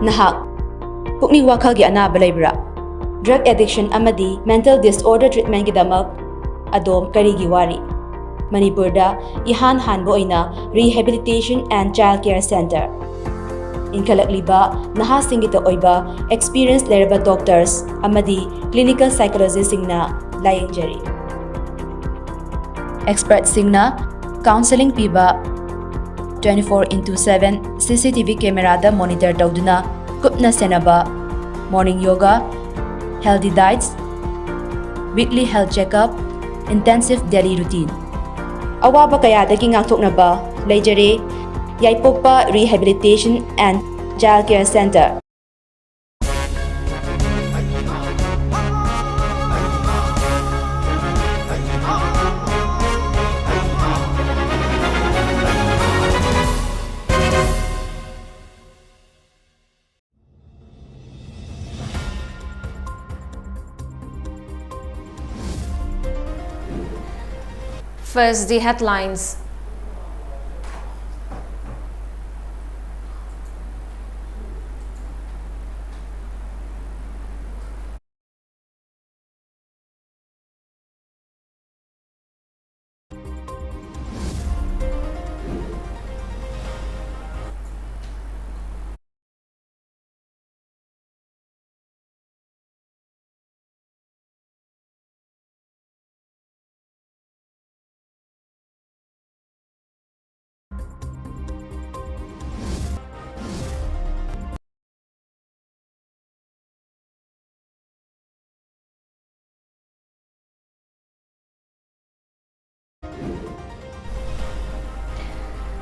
Nahak pukning wakhalgi anaba leibra. Drug addiction amadi mental disorder treatment gidamak adom karigi wari. Manipurda ihan hanbo oina Rehabilitation and Child Care Center. Inkalakliba nahasingita oiba experienced leraba doctors amadi clinical psychologists singna layingjari. Experts singna counseling piba 24/7 CCTV camera da monitor tawduna kupna senaba morning yoga, healthy diets, weekly health checkup, intensive daily routine. Awaba kayadagi ngakthoknaba leijare Yaipokpa Rehabilitation and Child Care Center. First, the headlines.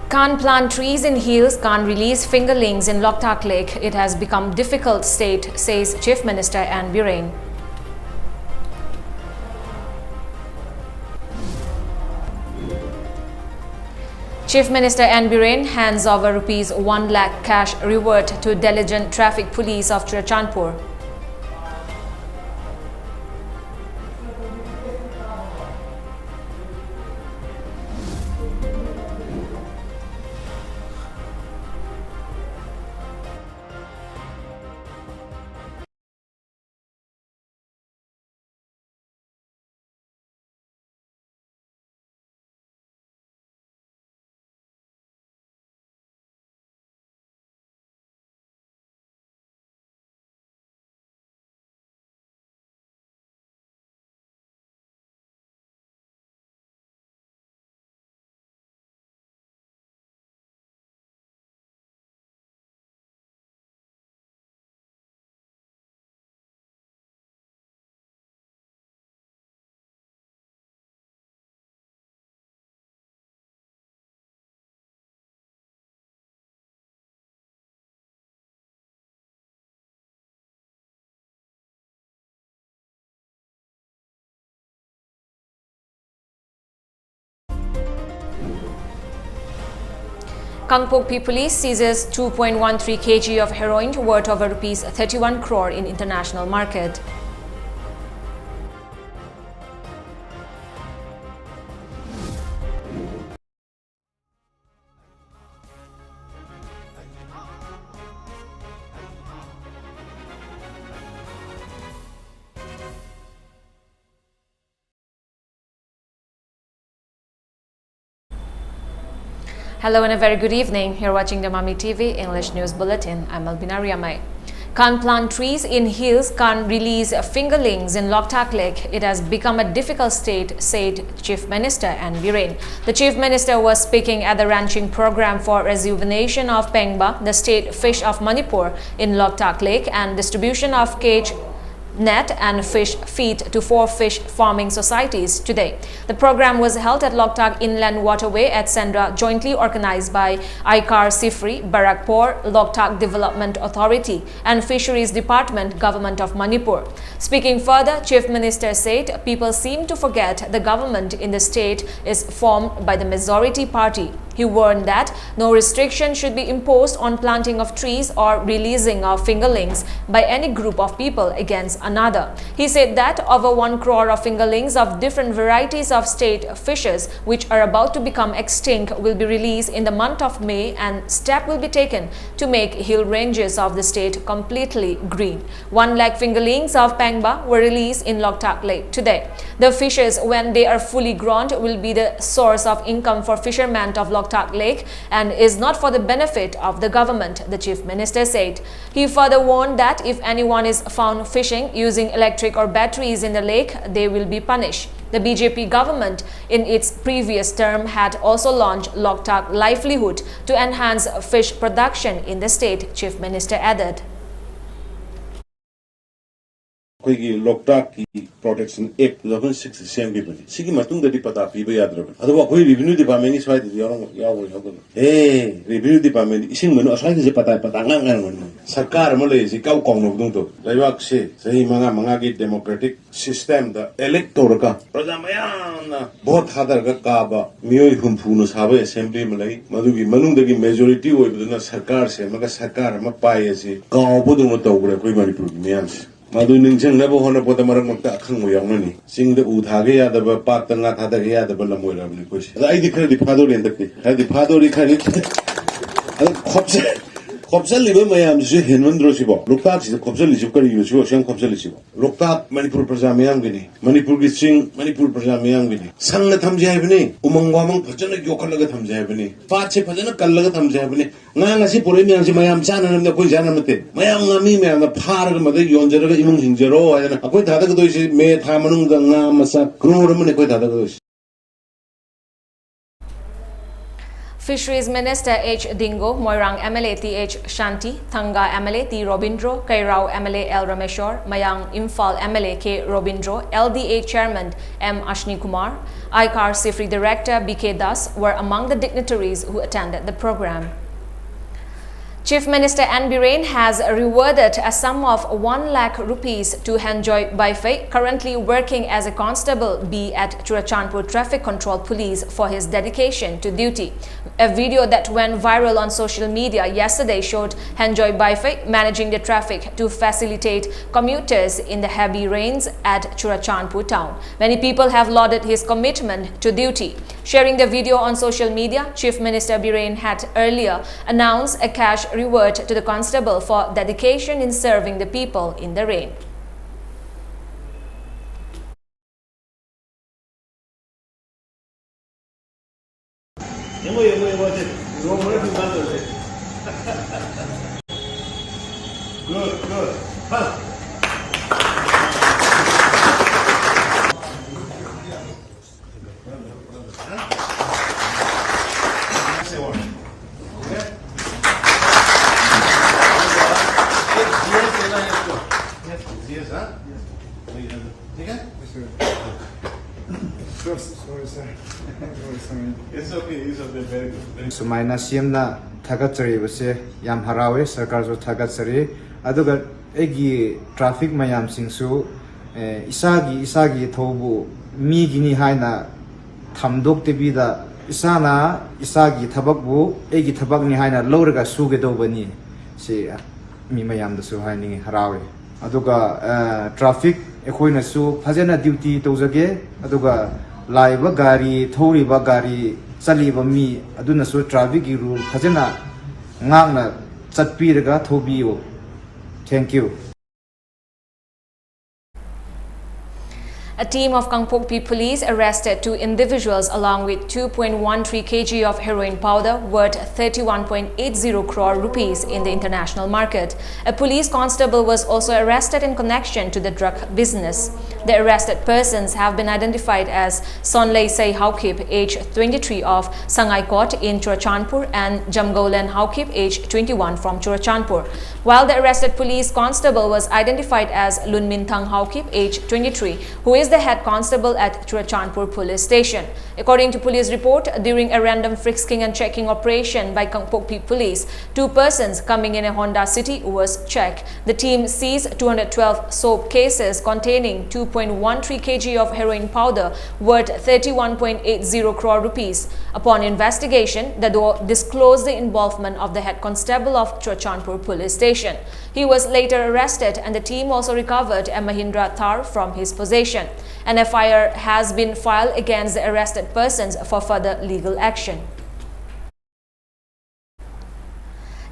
Can't plant trees in hills, can't release fingerlings in Loktak Lake. It has become difficult state, says Chief Minister Anne Burain. Chief Minister Anne Burain hands over rupees 1 lakh cash reward to diligent traffic police of Churachandpur. Kangpokpi police seizes 2.13 kg of heroin worth over rupees 31 crore in international market. Hello and a very good evening. You're watching the Mami TV English News Bulletin. I'm ALBINA RIAMEI. Can't plant trees in hills, can't release fingerlings in Loktak Lake. It has become a difficult state, said Chief Minister Anne Burain. The Chief Minister was speaking at the ranching program for rejuvenation of Pengba, the state fish of Manipur, in Loktak Lake, and distribution of cage net and fish feed to 4 fish farming societies today. The program was held at Loktak Inland Waterway at Sandra, jointly organized by Aikar Sifri, Barakpur, Loktak Development Authority and Fisheries Department, Government of Manipur. Speaking further, Chief Minister said people seem to forget the government in the state is formed by the majority party. He warned that no restriction should be imposed on planting of trees or releasing of fingerlings by any group of people against another. He said that over 1 crore of fingerlings of different varieties of state fishes which are about to become extinct will be released in the month of May, and step will be taken to make hill ranges of the state completely green. 1 lakh fingerlings of pangba were released in Loktak Lake today. The fishes, when they are fully grown, will be the source of income for fishermen of Loktak Lake and is not for the benefit of the government, the Chief Minister said. He further warned that if anyone is found fishing using electric or batteries in the lake, they will be punished. The BJP government in its previous term had also launched Loktak Livelihood to enhance fish production in the state, Chief Minister added. Loktak Protection Act 2006 Sigi Matunga di Pata Piba Yadra. Otherwise, Revenue Department is why the Yawa. Hey, Revenue Department is in Asai Patanga. Sakar Malay, Zikau Kong of Dunto. Layak say, say Mangagi democratic system, the electoral. Prazamayana, both Hadar Kaba, Mio Humpunus Have Assembly Malay, Madugi Manundagi majority with the Sakar, Semaga Sakar, Mapayasi, Kau Budumoto, Primary Mians. Madu Ninjang never honor what the Maramaka Kangwayamani. Sing the Udhagaya, the Patanga Hadaya, the Balamoya. I declare the Padori and the Padori Kopsal liver mayam is Hinwandrosibo. Loktak is the Kopsal is Yukan Kopsalisibo. Loktak, Manipur Prasamiangini, Manipur Gitsing, Manipur Prasamiangini. Sanga Tamjavini, Umangwamang Pajana Yokalaga Tamjavini, Pache Pajana Kalaga Tamjavini, Nangasi Purimian Mayam Chana and the Kujanamate, Mayam Nami and the Paramade Yonjara Imung Jero, and a quite other Godoshi made Hamanung the Namasa, Kuruman, quite other. Fisheries Minister H. Dingo, Moirang MLA T.H. Shanti, Thanga MLA T. Robindro, Kairao MLA L. Rameshwar, Mayang Imphal MLA K. Robindro, LDA Chairman M. Ashni Kumar, ICAR Sifri Director B.K. Das were among the dignitaries who attended the program. Chief Minister N. Biren has rewarded a sum of 1 lakh rupees to Hanjoy Baife, currently working as a constable B at Churachandpur Traffic Control Police, for his dedication to duty. A video that went viral on social media yesterday showed Hanjoy Baife managing the traffic to facilitate commuters in the heavy rains at Churachandpur town. Many people have lauded his commitment to duty. Sharing the video on social media, Chief Minister Biren had earlier announced a cash reward to the constable for dedication in serving the people in the rain. Good. Huh. It's okay, very good. Sumaina Siamna Tagatsari was a Yam Harawe, Sarkazo Tagatsari, Aduga Egi traffic Mayam Singsu, Isagi Tobu, Migini Haina, Tamdok Tebida, Isagi Tabakbu, Egi Tabakni Haina, Lorga Sugedobani, say Mimayam the Suhani Harawe. Aduga traffic, Equina Su, Pazena duty Tozage, Aduga. Laiba gari, Toriba gari, Saliba mi, Aduna so traffic rule, Pazena, Nangna, Satpiraga, Tobio. Thank you. A team of Kangpokpi police arrested 2 individuals along with 2.13 kg of heroin powder worth 31.80 crore rupees in the international market. A police constable was also arrested in connection to the drug business. The arrested persons have been identified as Sonlei Say Haukip, age 23 of Sangai Kot in Churachandpur, and Jamgolen Haukip, age 21 from Churachandpur. while the arrested police constable was identified as Lunmin Thang Haokip, age 23, who is the head constable at Churachandpur police station. According to police report, during a random frisking and checking operation by Kangpokpi police, 2 persons coming in a Honda City was checked. The team seized 212 soap cases containing 2.13 kg of heroin powder worth 31.80 crore rupees. Upon investigation, the DOA disclosed the involvement of the head constable of Churachandpur police station. He was later arrested and the team also recovered a Mahindra Thar from his possession. An FIR has been filed against the arrested persons for further legal action.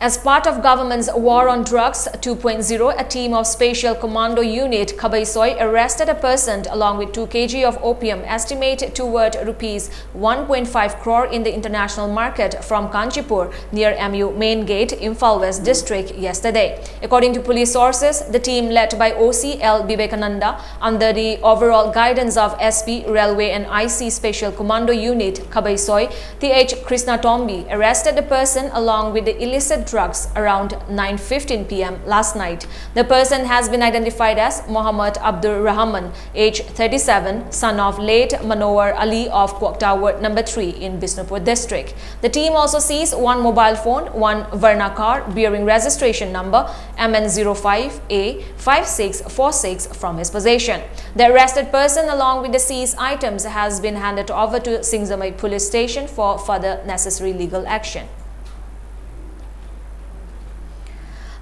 As part of government's War on Drugs 2.0, a team of Special Commando Unit Kabaisoi arrested a person along with 2 kg of opium estimated to worth rupees 1.5 crore in the international market from Kanchipur near MU Main Gate, Imphal West District yesterday. According to police sources, the team led by OC L. Vivekananda under the overall guidance of SP, Railway and IC Special Commando Unit Kabaisoi, TH Krishna Tombi, arrested the person along with the illicit drugs around 9:15 p.m. last night. The person has been identified as Mohammad Abdur Rahman, age 37, son of late Manohar Ali of Kwokta Ward number 3 in Bisnupur district. The team also seized 1 mobile phone, 1 Verna car bearing registration number MN05A5646 from his possession. The arrested person along with the seized items has been handed over to Singzamai police station for further necessary legal action.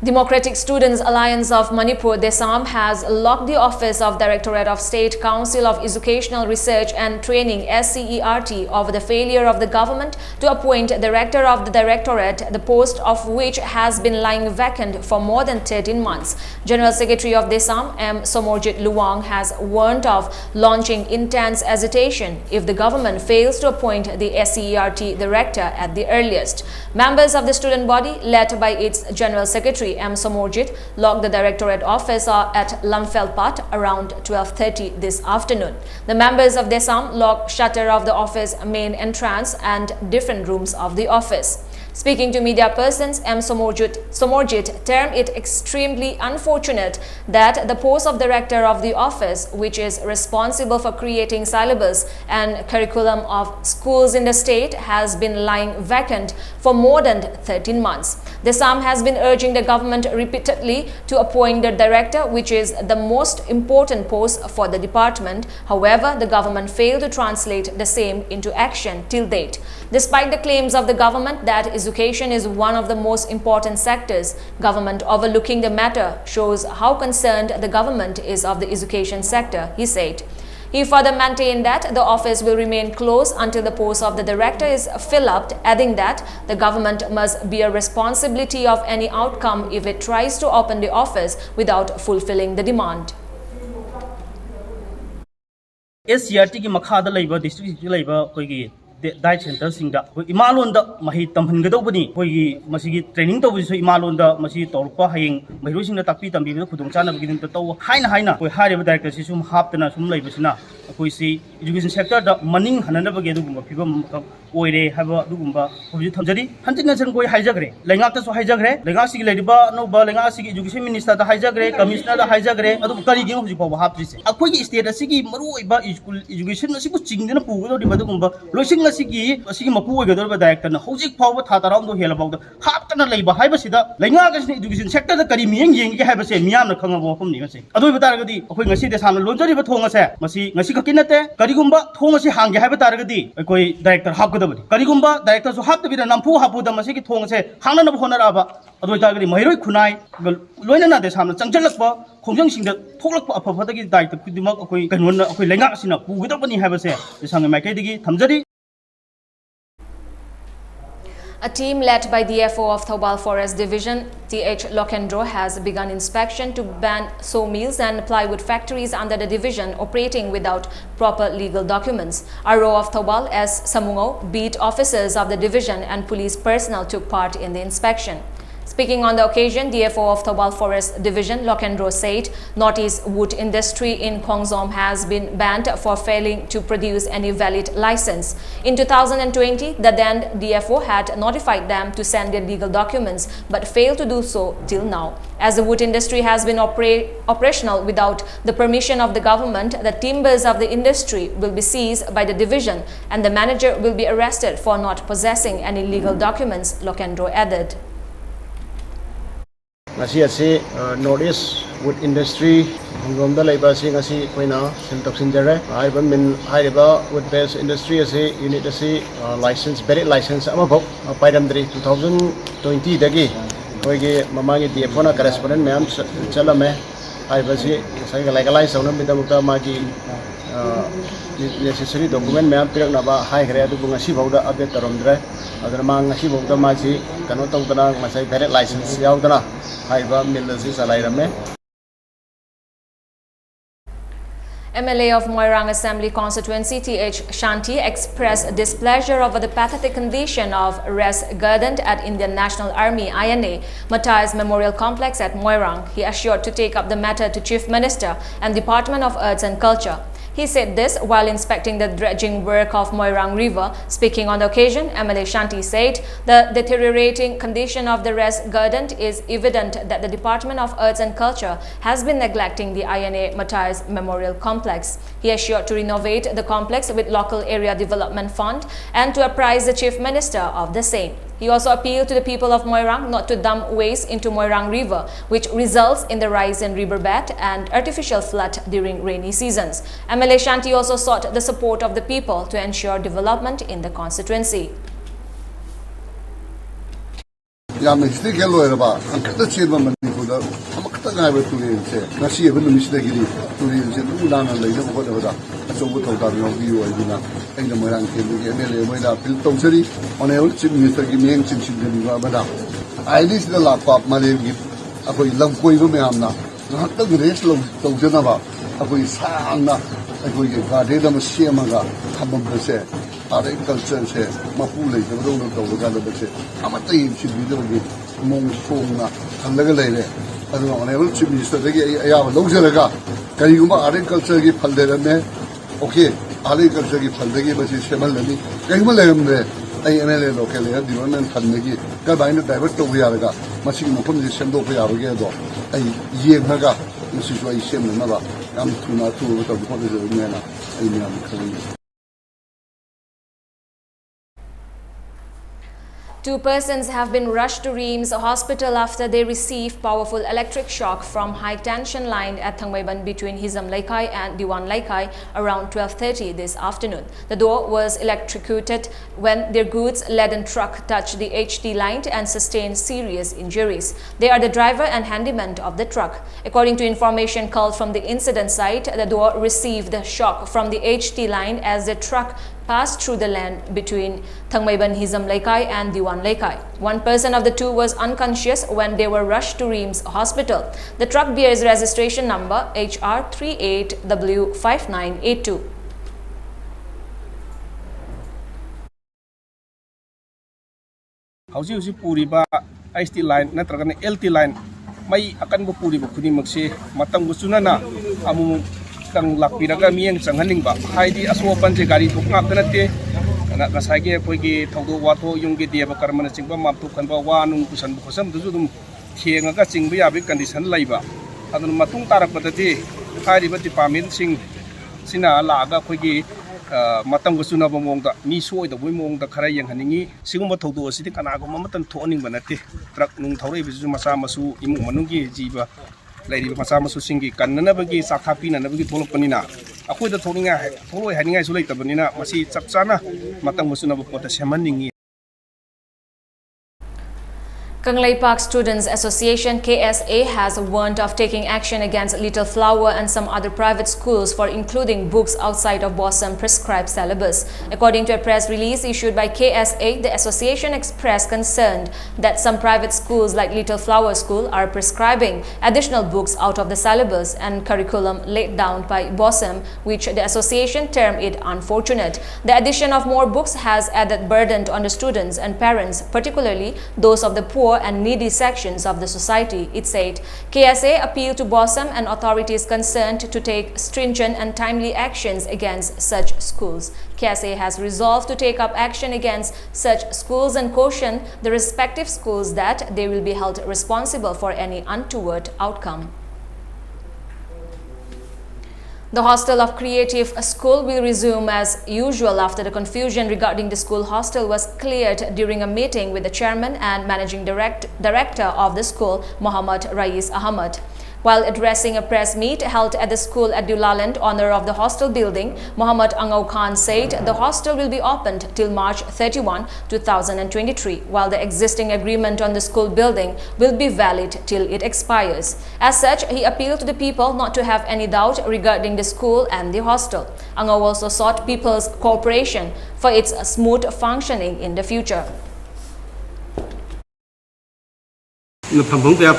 Democratic Students Alliance of Manipur, DESAM, has locked the office of Directorate of State Council of Educational Research and Training SCERT over the failure of the government to appoint Director of the Directorate, the post of which has been lying vacant for more than 13 months. General Secretary of DESAM, M. Somorjit Luwang, has warned of launching intense agitation if the government fails to appoint the SCERT Director at the earliest. Members of the student body, led by its General Secretary M. Somorjit, locked the Directorate office at Lamfelpat around 12:30 this afternoon. The members of DESAM locked shutter of the office main entrance and different rooms of the office. Speaking to media persons, M. Somorjit termed it extremely unfortunate that the post of Director of the office, which is responsible for creating syllabus and curriculum of schools in the state, has been lying vacant for more than 13 months. The SAM has been urging the government repeatedly to appoint the Director, which is the most important post for the department. However, the government failed to translate the same into action till date. Despite the claims of the government that education is one of the most important sectors, government overlooking the matter shows how concerned the government is of the education sector, he said. He further maintained that the office will remain closed until the post of the Director is filled up, adding that the government must bear responsibility of any outcome if it tries to open the office without fulfilling the demand. SCRT ki makhada laiba district ki laiba koi diet center singda imalonda mahi tamhangadobani koi masigi training tawbisu imalonda masi torpa hayeng mahiru singda takpi tambi khudong chana bigin taw haina koi hariba director si sum haptana sum laibasina koi si education sector da maning hanana bage dugumba phibam oire haba dugumba hobi thamjari hanjina chen koi haijagre lenga ta so haijagre lenga sigi laiba no ba lenga sigi education minister da haijagre commissioner da haijagre adu kari gi hoji pawa haptrise akoi gi state asigi maru iba education asibu chingdena pugo di badugumba loising asigi mapu oigador director na hojik phawa tha taram do hela bawda haptana leiba haiba sida lenga ga education sector da kari miyeng yeng ge haiba se miyam na khangabo hom ni ngase adoi bataragadi akoi ngasi de samna lonjari ba thonga se masi ngasi kakinate karigumba thonga si hangge haiba taragadi akoi director hapgadabadi karigumba director so hapta bida nampu hapu da masi ki thonga se hangna na honara ba adoi taragadi mahiroi khunai loina na de samna changjalakba khongjang singda thoklakpa afafadagi daita kudimak akoi kanwan akoi lenga sina pugadabani haiba se sangai maikai digi thamjari. A team led by the FO of Thobal Forest Division, TH Lokendro, has begun inspection to ban sawmills and plywood factories under the division operating without proper legal documents. RO of Thobal, S. Samungo, beat officers of the division and police personnel took part in the inspection. Speaking on the occasion, DFO of Thobal Forest Division, Lokendro, said Northeast wood industry in Khongzom has been banned for failing to produce any valid license. In 2020, the then DFO had notified them to send their legal documents but failed to do so till now. As the wood industry has been operational without the permission of the government, the timbers of the industry will be seized by the division and the manager will be arrested for not possessing any legal documents, Lokendro added. ngasi Northeast wood industry hongomda laiba sing asi koina sentok sinjare haiba min haiba wood based industry asi unit asi license valid license ama bok paidamdri 2020 dagi koige mamangi DFO na correspondent ma'am chalame haiba si sai legalize sauna bidamukta magi necessary document ma'am pirak na ba hai gre adu ngasi bauda update taromdre adra ma ngasi bauda ma si kano tawdana masai valid license yaudana MLA of Moirang Assembly Constituency T.H. Shanti expressed displeasure over the pathetic condition of Res Gardens at Indian National Army INA Matthias Memorial Complex at Moirang. He assured to take up the matter to Chief Minister and Department of Arts and Culture. He said this while inspecting the dredging work of Moirang River. Speaking on the occasion, MLA Shanti said the deteriorating condition of the Res Gardens is evident that the Department of Arts and Culture has been neglecting the INA Matthias Memorial Complex. He assured to renovate the complex with local area development fund and to apprise the Chief Minister of the same. He also appealed to the people of Moirang not to dump waste into Moirang River, which results in the rise in riverbed and artificial flood during rainy seasons. MLA Shanti also sought the support of the people to ensure development in the constituency. ꯑꯩꯅ Moirang ꯀꯦꯟꯗ꯭ꯔꯒꯤ MLA ꯃꯣꯏꯗ appeal ꯇꯧꯖꯔꯤ honourable chief ꯃꯤꯅꯤꯁꯇꯔꯒꯤ ꯃꯤꯠꯌꯦꯡ ꯆꯤꯡꯁꯤꯟꯖꯅꯤꯡꯕ ꯑꯃꯗ ꯑꯥꯏꯂꯤꯁꯤꯗ ꯂꯥꯛꯄ ꯃꯥꯂꯦꯝꯒꯤ ꯑꯩꯈꯣꯏ ꯂꯝꯀꯣꯏꯕ ꯃꯌꯥꯝꯅ ꯉꯥꯏꯍꯥꯛꯇꯪ ꯔꯦꯁ ꯇꯧꯖꯅꯕ ꯑꯩꯈꯣꯏ ꯁꯥꯡꯅ ꯑꯩꯈꯣꯏꯒꯤ ꯒꯥꯔꯗꯦꯟ ꯑꯃ ꯁꯦꯝꯃꯒ ꯊꯝꯃꯝꯕꯁꯦ ꯑꯥꯔꯠ ꯀꯜꯆꯔꯁꯦ ꯃꯄꯨ ꯂꯩꯇꯕꯗꯧꯅ ꯇꯧꯕꯀꯥꯟꯗꯁꯦ ꯑꯃꯠꯇ ꯌꯦꯡꯁꯤꯟꯕꯤꯗꯕꯒꯤ ꯃꯑꯣꯡ ꯁꯣꯡꯅ ꯊꯜꯂꯒ ꯂꯩꯔꯦ ꯑꯗꯨꯅ ꯑꯣꯅꯦꯕꯜ ꯆꯤꯐ ꯃꯤꯅꯤꯁꯇꯔꯗꯒꯤ ꯑꯩ ꯑꯌꯥꯕ ꯂꯧꯖꯔꯒ ꯀꯔꯤꯒꯨꯝꯕ ꯑꯥꯔꯠ ꯀꯜꯆꯔꯒꯤ ꯐꯜ ꯂꯩꯔꯝꯃꯦ ꯑꯣꯀꯦ agriculture की फंडगी बसी सेमल लगी कहीं में लेगम दे आई MLA लोकल है डिपार्टमेंट फंडगी कब आइने डाइवर्ट तो हुआ लगा मसी मुखम जी सेंडो पे आ गया तो आई ये भगा मसी जो आई सेम ना बा हम थुना थु तो बहुत जरूरी है ना आई मैं हम करेंगे. Two persons have been rushed to Reams Hospital after they received powerful electric shock from high tension line at Thangmaiban between Hizam Laikai and Diwan Laikai around 12:30 this afternoon. The door was electrocuted when their goods laden truck touched the HT line and sustained serious injuries. They are the driver and handyman of the truck. According to information called from the incident site, the door received the shock from the HT line as the truck passed through the land between Thangmaiban Hizam Laikai and Diwan Laikai. One person of the two was unconscious when they were rushed to Reams Hospital. The truck bears registration number HR38W5982. Hausi puriba HT line natragana LT line may akan bu puriba khudimagse matam gusunana amu kang lakpiraga miyang changhaning ba haidi aswapan je gari thuk ngak tanate na kasage koigi thodo watho yungge diaba karmana chingba maptu khanba wanung kusan khosam duju dum thiengaga chingba yabi condition laiba adun matung tarak patati haidi ba department sing sina laga koigi matam gusuna ba mongda mi soi da boi mongda khara yang haningi sigumba thodo asidi kanago mamatan thoning banate truck nung thorei bisu masa masu imu manungi jiba lady masa masu singi kanna bagi sakhapi na bagi tholok panina akoi da thoninga tholoi haninga su leita banina masi chapchana matang musuna bu pota semaningi. Kanglei Park Students Association KSA has warned of taking action against Little Flower and some other private schools for including books outside of BOSAM prescribed syllabus. According to a press release issued by KSA, the association expressed concern that some private schools like Little Flower School are prescribing additional books out of the syllabus and curriculum laid down by BOSAM, which the association termed it unfortunate. The addition of more books has added burden on the students and parents, particularly those of the poor poor and needy sections of the society, it said. KSA appealed to BOSAM and authorities concerned to take stringent and timely actions against such schools. KSA has resolved to take up action against such schools and caution the respective schools that they will be held responsible for any untoward outcome. The hostel of Creative School will resume as usual after the confusion regarding the school hostel was cleared during a meeting with the chairman and managing director of the school, Muhammad Rais Ahmad. While addressing a press meet held at the school at Dulaland, owner of the hostel building, Muhammad Angau Khan said the hostel will be opened till March 31, 2023, while the existing agreement on the school building will be valid till it expires. As such, he appealed to the people not to have any doubt regarding the school and the hostel. Angau also sought people's cooperation for its smooth functioning in the future. Pambong kaya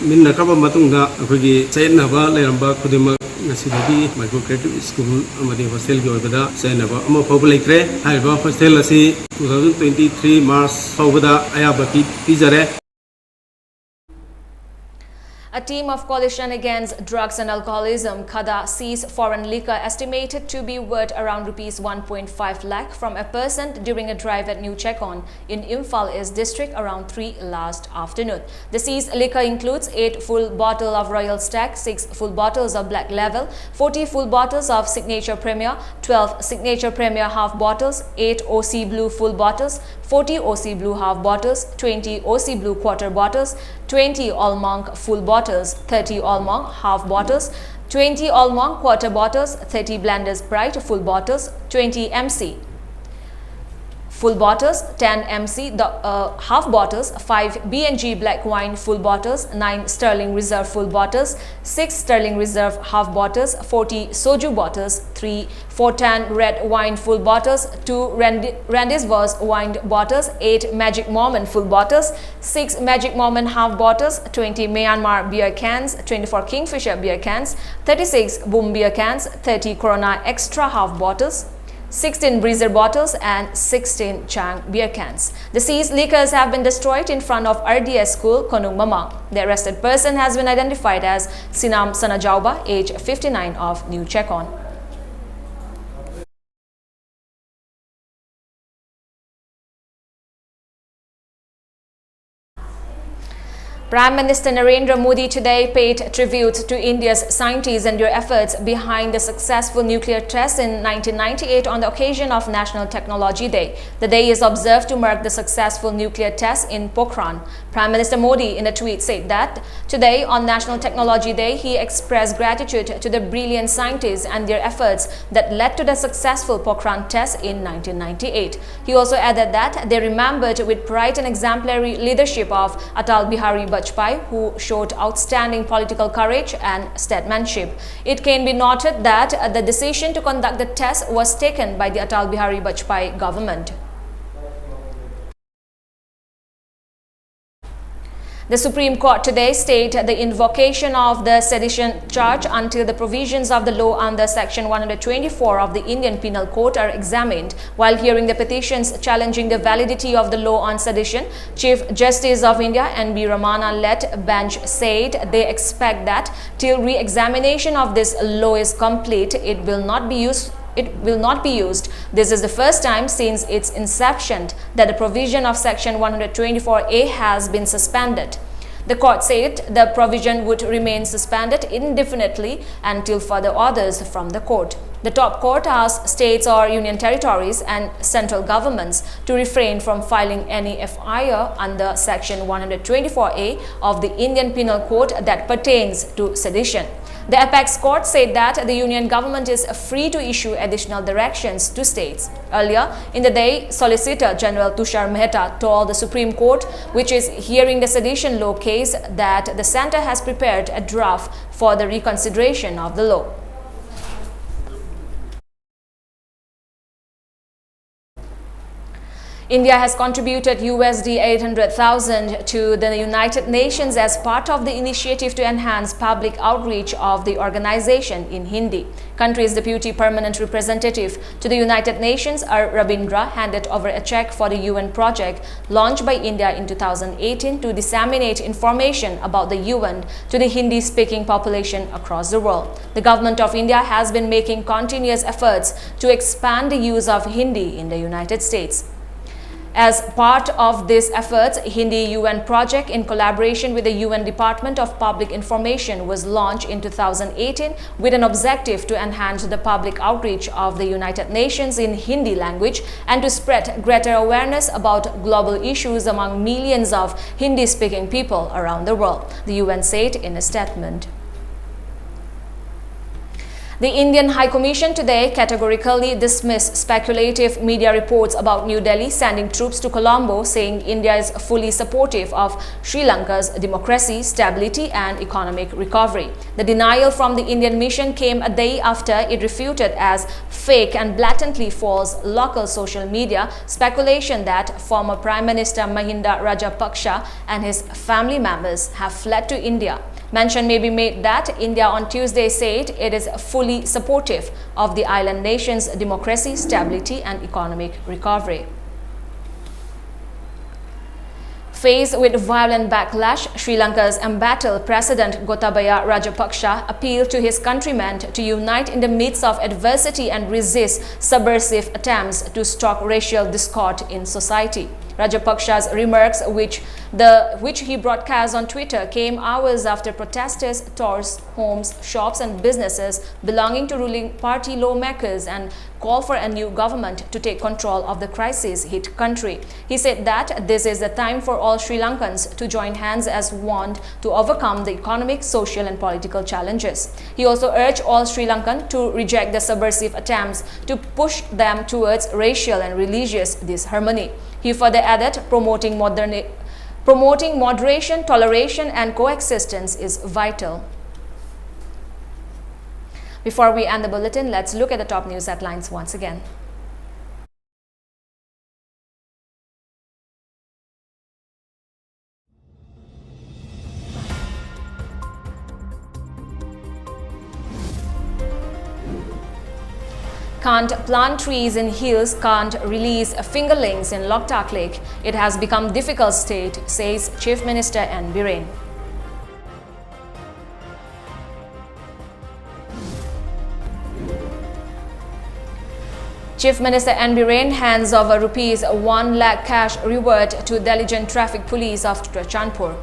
min nakaba matungda akhoi sainaba leramba khudima ngasidagi micro creative school amadi hostel gi obada sainaba ama phobal lekre haiba hostel asi 2023 March phobada ayaba pizare. A team of Coalition Against Drugs and Alcoholism, KADA, seized foreign liquor estimated to be worth around Rs 1.5 lakh from a person during a drive at New Chekon in Imphal East District around 3 last afternoon. The seized liquor includes 8 full bottles of Royal Stag, 6 full bottles of Black Level, 40 full bottles of Signature Premier, 12 Signature Premier half bottles, 8 OC Blue full bottles, 40 OC Blue half bottles, 20 OC Blue quarter bottles, 20 All Monk full bottles, 30 All Monk half bottles, 20 All Monk quarter bottles, 30 Blender's Bright full bottles, 20 MC full bottles, 10 MC half bottles, 5 B&G black wine full bottles, 9 Sterling Reserve full bottles, 6 Sterling Reserve half bottles, 40 soju bottles, 3 410 red wine full bottles, 2 Randy's wine bottles, 8 Magic Moment full bottles, 6 Magic Moment half bottles, 20 Myanmar beer cans, 24 Kingfisher beer cans, 36 Boom beer cans, 30 Corona Extra half bottles, 16 Breezer bottles and 16 Chang beer cans. The seized liquors have been destroyed in front of RDS School, Konung Mamang. The arrested person has been identified as Sinam Sanajauba, age 59 of New Chekon. Prime Minister Narendra Modi today paid tribute to India's scientists and their efforts behind the successful nuclear test in 1998 on the occasion of National Technology Day. The day is observed to mark the successful nuclear test in Pokhran. Prime Minister Modi in a tweet said that today on National Technology Day, he expressed gratitude to the brilliant scientists and their efforts that led to the successful Pokhran test in 1998. He also added that they remembered with pride and exemplary leadership of Atal Bihari Vajpayee, who showed outstanding political courage and statesmanship. It can be noted that the decision to conduct the test was taken by the Atal Bihari Vajpayee government. The Supreme Court today stayed the invocation of the sedition charge until the provisions of the law under Section 124 of the Indian Penal Code are examined. While hearing the petitions challenging the validity of the law on sedition, Chief Justice of India N.B. Ramana-led bench said they expect that till re-examination of this law is complete, it will not be used. This is the first time since its inception that the provision of Section 124A has been suspended. The court said the provision would remain suspended indefinitely until further orders from the court. The top court asked states or union territories and central governments to refrain from filing any FIR under Section 124A of the Indian Penal Code that pertains to sedition. The apex court said that the union government is free to issue additional directions to states. Earlier in the day, Solicitor General Tushar Mehta told the Supreme Court, which is hearing the sedition law case, that the centre has prepared a draft for the reconsideration of the law. India has contributed USD 800,000 to the United Nations as part of the initiative to enhance public outreach of the organization in Hindi. Country's Deputy Permanent Representative to the United Nations, R. Rabindra, handed over a check for the UN project launched by India in 2018 to disseminate information about the UN to the Hindi-speaking population across the world. The government of India has been making continuous efforts to expand the use of Hindi in the United States. As part of these efforts, Hindi UN project in collaboration with the UN Department of Public Information was launched in 2018 with an objective to enhance the public outreach of the United Nations in Hindi language and to spread greater awareness about global issues among millions of Hindi-speaking people around the world, the UN said in a statement. The Indian High Commission today categorically dismissed speculative media reports about New Delhi sending troops to Colombo, saying India is fully supportive of Sri Lanka's democracy, stability and economic recovery. The denial from the Indian mission came a day after it refuted as fake and blatantly false local social media speculation that former Prime Minister Mahinda Rajapaksa and his family members have fled to India. Mention may be made that India on Tuesday said it is fully supportive of the island nation's democracy, stability and economic recovery. Faced with violent backlash, Sri Lanka's embattled President Gotabaya Rajapaksa appealed to his countrymen to unite in the midst of adversity and resist subversive attempts to stoke racial discord in society. Rajapaksa's remarks, which he broadcast on Twitter, came hours after protesters torched homes, shops and businesses belonging to ruling party lawmakers and called for a new government to take control of the crisis-hit country. He said that this is the time for all Sri Lankans to join hands as one to overcome the economic, social and political challenges. He also urged all Sri Lankans to reject the subversive attempts to push them towards racial and religious disharmony. He further added, promoting moderation, toleration and coexistence is vital. Before we end the bulletin, let's look at the top news headlines once again. Can't plant trees in hills, can't release fingerlings in Loktak Lake. It has become difficult state, says Chief Minister N. Biren. Chief Minister N. Biren hands over rupees 1 lakh cash reward to diligent traffic police of Churachandpur.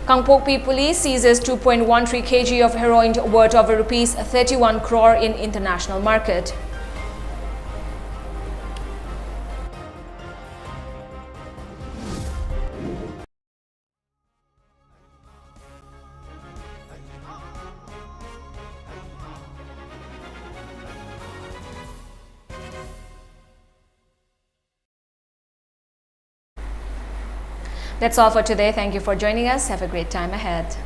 Kangpokpi police seizes 2.13 kg of heroin worth over rupees 31 crore in international market. That's all for today. Thank you for joining us. Have a great time ahead.